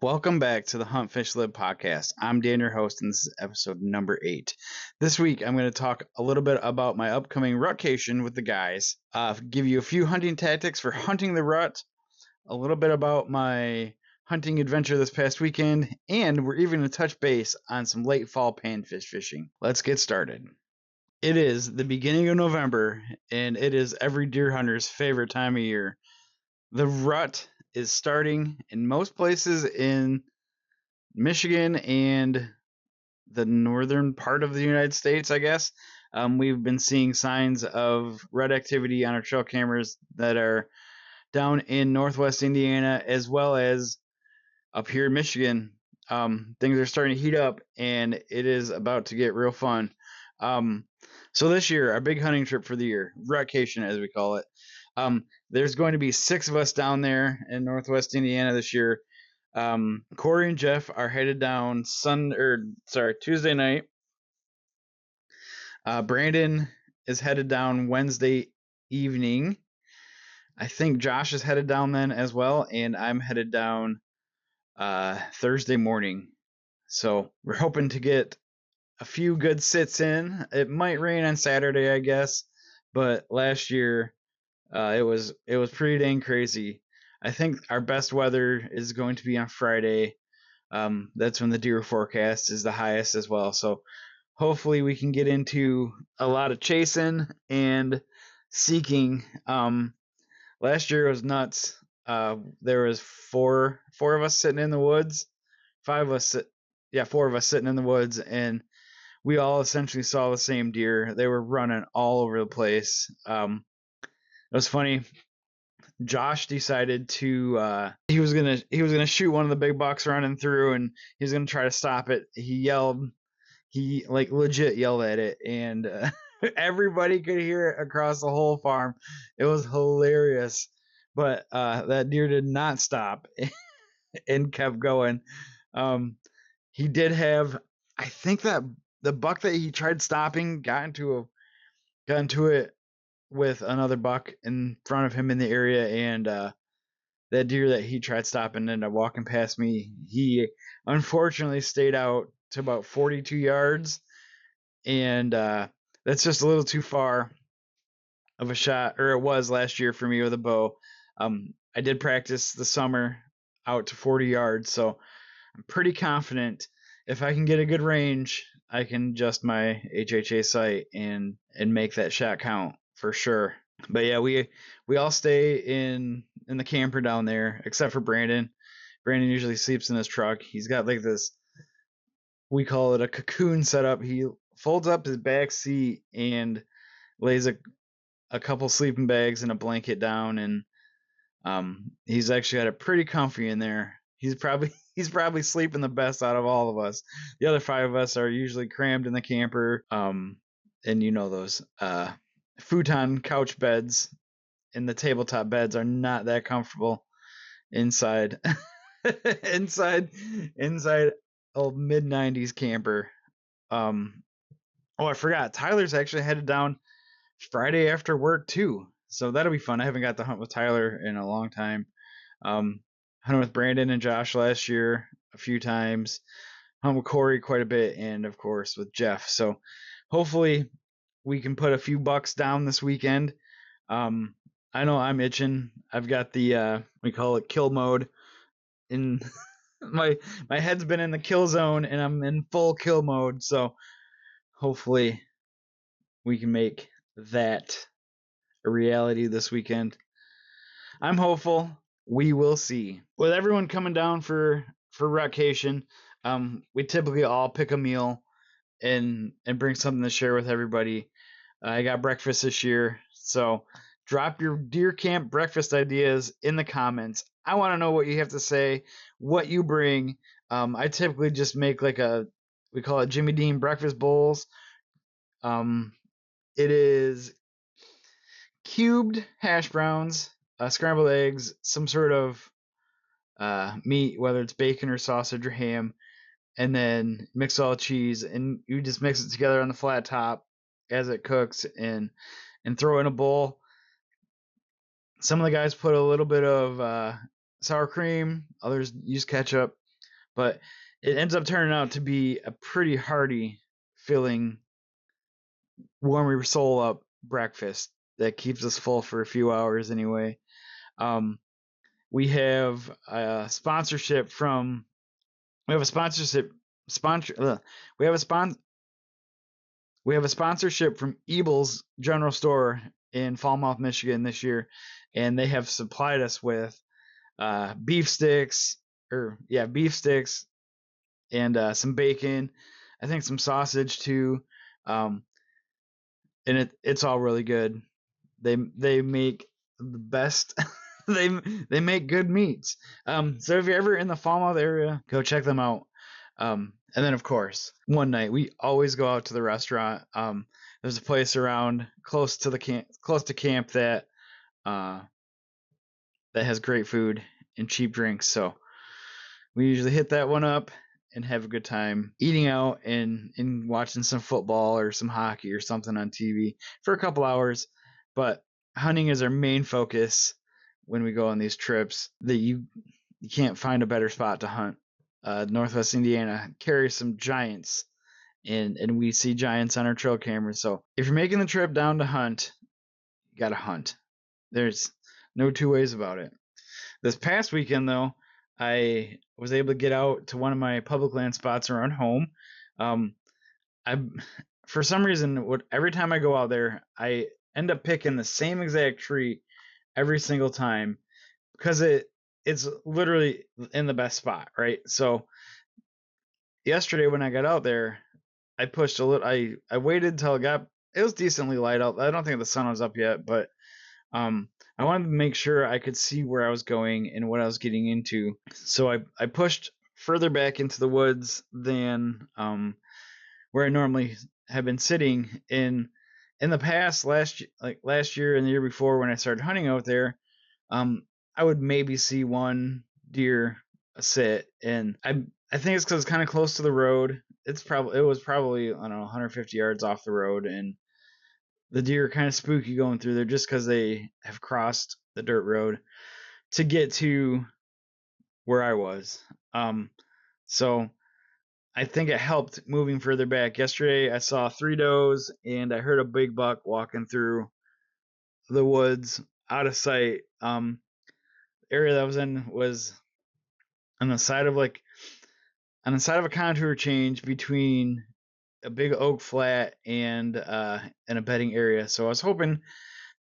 Welcome back to the Hunt Fish Live podcast. I'm Dan, your host, and this is episode number 8. This week, I'm going to talk a little bit about my upcoming rutcation with the guys, give you a few hunting tactics for hunting the rut, a little bit about my hunting adventure this past weekend, and we're even going to touch base on some late fall panfish fishing. Let's get started. It is the beginning of November, and it is every deer hunter's favorite time of year. The rut is starting in most places in Michigan and the northern part of the United States, I guess. We've been seeing signs of rut activity on our trail cameras that are down in northwest Indiana as well as up here in Michigan. Things are starting to heat up, and it is about to get real fun. So this year, our big hunting trip for the year, Rutcation as we call it, there's going to be 6 of us down there in northwest Indiana this year. Corey and Jeff are headed down Tuesday night. Brandon is headed down Wednesday evening. I think Josh is headed down then as well, and I'm headed down Thursday morning. So we're hoping to get a few good sits in. It might rain on Saturday, I guess, but last year it was pretty dang crazy. I think our best weather is going to be on Friday. That's when the deer forecast is the highest as well. So hopefully we can get into a lot of chasing and seeking. Last year was nuts. There was four of us sitting in the woods, 4 of us sitting in the woods, and we all essentially saw the same deer. They were running all over the place. It was funny. Josh decided to he was gonna shoot one of the big bucks running through, and he was gonna try to stop it. He like legit yelled at it, and everybody could hear it across the whole farm. It was hilarious, but that deer did not stop and kept going. He did have, I think that the buck that he tried stopping got into it with another buck in front of him in the area, and that deer that he tried stopping ended up walking past me. He unfortunately stayed out to about 42 yards, and that's just a little too far of a shot, or it was last year for me with a bow. I did practice the summer out to 40 yards, so I'm pretty confident if I can get a good range, I can adjust my HHA sight and make that shot count for sure. But yeah, we all stay in the camper down there, except for Brandon. Brandon usually sleeps in his truck. He's got like this, we call it a cocoon setup. He folds up his back seat and lays a couple sleeping bags and a blanket down, and he's actually got it pretty comfy in there. He's probably sleeping the best out of all of us. The other 5 of us are usually crammed in the camper. And you know those futon couch beds and the tabletop beds are not that comfortable inside inside old mid-90s camper. I forgot, Tyler's actually headed down Friday after work too, so that'll be fun. I haven't got to hunt with Tyler in a long time. Hunted with Brandon and Josh last year a few times, hunted with Corey quite a bit, and of course with Jeff. So hopefully we can put a few bucks down this weekend. I know I'm itching. I've got the we call it kill mode in my head's been in the kill zone, and I'm in full kill mode. So hopefully we can make that a reality this weekend. I'm hopeful. We will see. With everyone coming down for Rutcation, we typically all pick a meal and bring something to share with everybody. I got breakfast this year, so drop your deer camp breakfast ideas in the comments. I want to know what you have to say, what you bring. I typically just make we call it Jimmy Dean breakfast bowls. It is cubed hash browns, scrambled eggs, some sort of meat, whether it's bacon or sausage or ham, and then mix all the cheese, and you just mix it together on the flat top as it cooks, and throw it in a bowl. Some of the guys put a little bit of sour cream, others use ketchup. but it ends up turning out to be a pretty hearty, filling, warm your soul up breakfast that keeps us full for a few hours anyway. Um, we have a sponsorship from we have a sponsorship sponsor we have a we have a sponsorship from Ebel's General Store in Falmouth, Michigan this year, and they have supplied us with beef sticks beef sticks and some bacon, I think some sausage too, um, and it's all really good. They make the best. they they make good meats. So if you're ever in the Falmouth area, go check them out. And then of course, one night we always go out to the restaurant. There's a place around close to camp uh, that has great food and cheap drinks. So we usually hit that one up and have a good time eating out and watching some football or some hockey or something on TV for a couple hours. But hunting is our main focus when we go on these trips. That you can't find a better spot to hunt. Northwest Indiana carries some giants, and we see giants on our trail cameras. So if you're making the trip down to hunt, you gotta hunt. There's no two ways about it. This past weekend, though, I was able to get out to one of my public land spots around home. Um, I, for some reason, every time I go out there, I end up picking the same exact tree every single time because it's literally in the best spot, right? So yesterday when I got out there, I pushed a little. I waited till it was decently light out. I don't think the sun was up yet, but I wanted to make sure I could see where I was going and what I was getting into. So I pushed further back into the woods than where I normally have been sitting. In the past, last year and the year before, when I started hunting out there, I would maybe see one deer sit, and I think it's because it's kind of close to the road. It was probably, I don't know, 150 yards off the road, and the deer are kind of spooky going through there just because they have crossed the dirt road to get to where I was. So I think it helped moving further back. Yesterday, I saw 3 does and I heard a big buck walking through the woods out of sight. Area that I was in was on the side of a contour change between a big oak flat and a bedding area. So I was hoping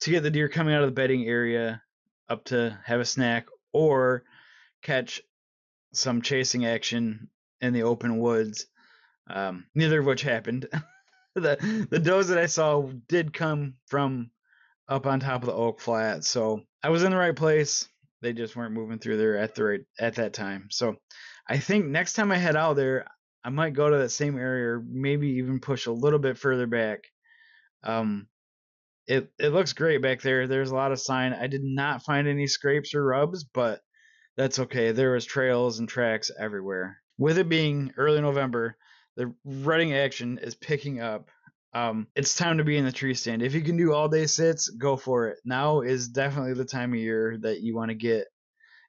to get the deer coming out of the bedding area up to have a snack or catch some chasing action in the open woods. Neither of which happened. The does that I saw did come from up on top of the oak flat, so I was in the right place. They just weren't moving through there at that time. So I think next time I head out there, I might go to that same area or maybe even push a little bit further back. It looks great back there. There's a lot of sign. I did not find any scrapes or rubs, but that's okay. There was trails and tracks everywhere. With it being early November, the rutting action is picking up. It's time to be in the tree stand. If you can do all day sits, go for it. Now is definitely the time of year that you want to get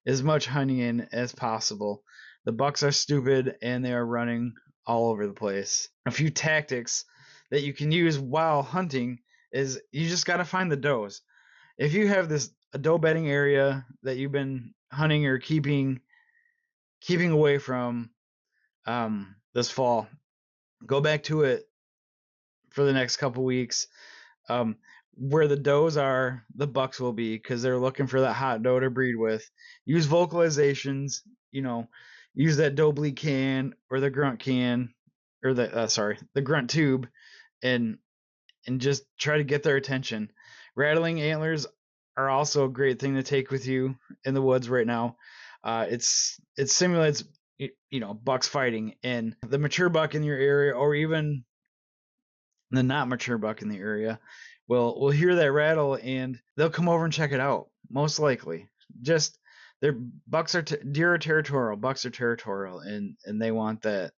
as much hunting in as possible. The bucks are stupid and they are running all over the place. A few tactics that you can use while hunting is you just got to find the does. If you have a doe bedding area that you've been hunting or keeping away from this fall, go back to it for the next couple weeks. Where the does are, the bucks will be because they're looking for that hot doe to breed with. Use vocalizations, use that doe bleed can or the grunt can or the grunt tube, and just try to get their attention. Rattling antlers are also a great thing to take with you in the woods right now. It simulates bucks fighting, and the mature buck in your area or even the not mature buck in the area will hear that rattle and they'll come over and check it out. Most likely, just their bucks are deer are territorial. Bucks are territorial, and they want that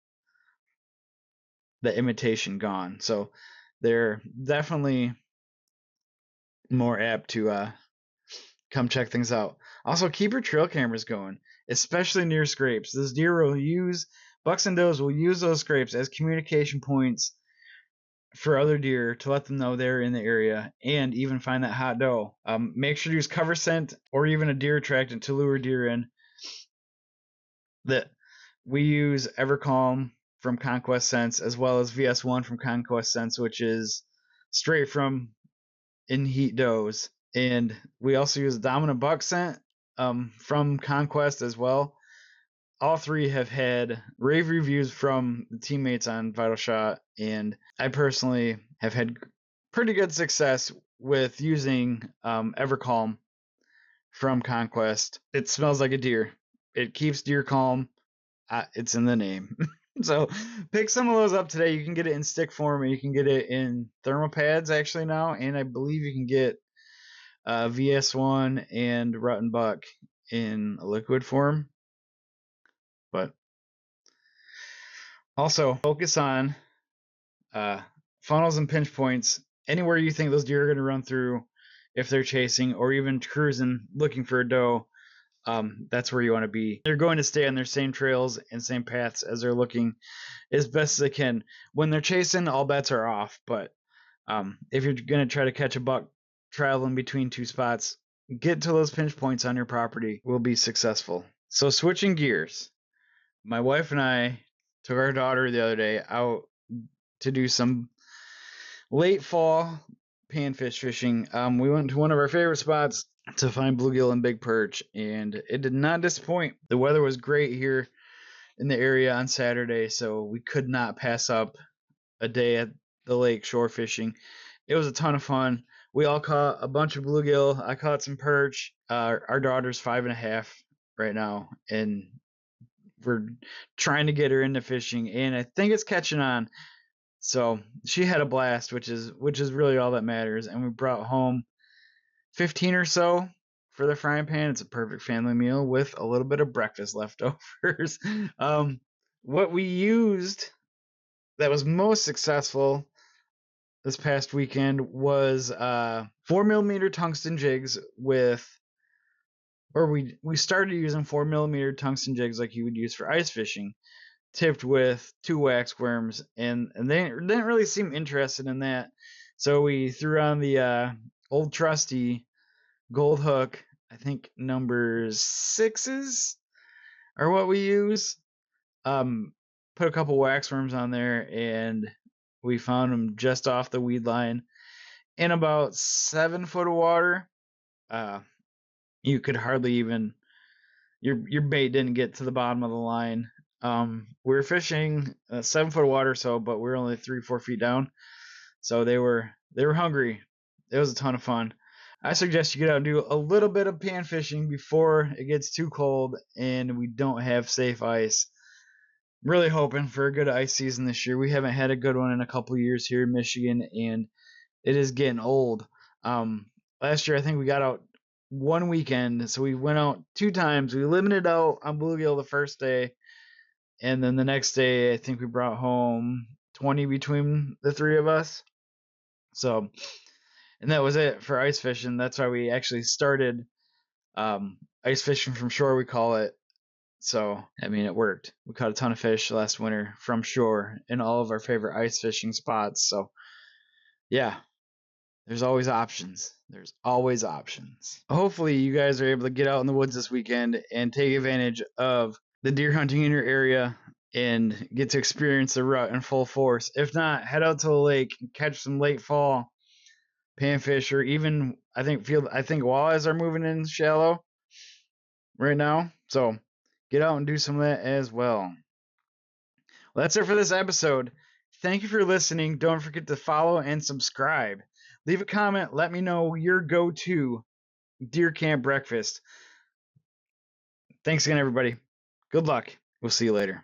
imitation gone. So they're definitely more apt to come check things out. Also, keep your trail cameras going. especially near scrapes. Those deer will use, bucks and does will use those scrapes as communication points for other deer to let them know they're in the area and even find that hot doe. Make sure to use cover scent or even a deer attractant to lure deer in. That we use Evercalm from Conquest Scents as well as VS1 from Conquest Scents, which is straight from in heat does. And we also use Dominant Buck Scent from Conquest as well. All three have had rave reviews from the teammates on Vital Shot, and I personally have had pretty good success with using Evercalm from Conquest. It smells like a deer. It keeps deer calm. It's in the name. So pick some of those up today. You can get it in stick form, and you can get it in thermopads actually now, and I believe you can get VS1 and Rotten Buck in a liquid form. But also focus on funnels and pinch points anywhere you think those deer are going to run through if they're chasing or even cruising looking for a doe. That's where you want to be. They're going to stay on their same trails and same paths as they're looking as best as they can. When they're chasing, all bets are off. But if you're going to try to catch a buck traveling between two spots, get to those pinch points on your property. Will be successful. So switching gears, my wife and I took our daughter the other day out to do some late fall panfish fishing. We went to one of our favorite spots to find bluegill and big perch, and it did not disappoint. The weather was great here in the area on Saturday, so we could not pass up a day at the lake shore fishing. It was a ton of fun. We all caught a bunch of bluegill. I caught some perch. Our daughter's 5.5 right now, and we're trying to get her into fishing, and I think it's catching on. So she had a blast, which is really all that matters. And we brought home 15 or so for the frying pan. It's a perfect family meal with a little bit of breakfast leftovers. What we used that was most successful this past weekend was 4mm tungsten jigs we started using 4mm tungsten jigs like you would use for ice fishing, tipped with 2 wax worms, and they didn't really seem interested in that. So we threw on the old trusty gold hook. I think numbers 6s are what we use. Put a couple wax worms on there, and we found them just off the weed line in about 7 foot of water. You could hardly even your bait didn't get to the bottom of the line. We were fishing 7 foot of water, but we were only 3-4 feet down, so they were hungry. It was a ton of fun. I suggest you get out and do a little bit of pan fishing before it gets too cold and we don't have safe ice. I'm really hoping for a good ice season this year. We haven't had a good one in a couple of years here in Michigan, and it is getting old. Last year I think we got out one weekend, so we went out 2 times. We limited out on bluegill the first day, and then the next day I think we brought home 20 between the 3 of us. So, and that was it for ice fishing. That's why we actually started ice fishing from shore, we call it. So, I mean, it worked. We caught a ton of fish last winter from shore in all of our favorite ice fishing spots. So, yeah, there's always options. There's always options. Hopefully, you guys are able to get out in the woods this weekend and take advantage of the deer hunting in your area and get to experience the rut in full force. If not, head out to the lake and catch some late fall panfish, or even I think walleyes are moving in shallow right now. So get out and do some of that as well. Well, that's it for this episode. Thank you for listening. Don't forget to follow and subscribe. Leave a comment. Let me know your go-to deer camp breakfast. Thanks again, everybody. Good luck. We'll see you later.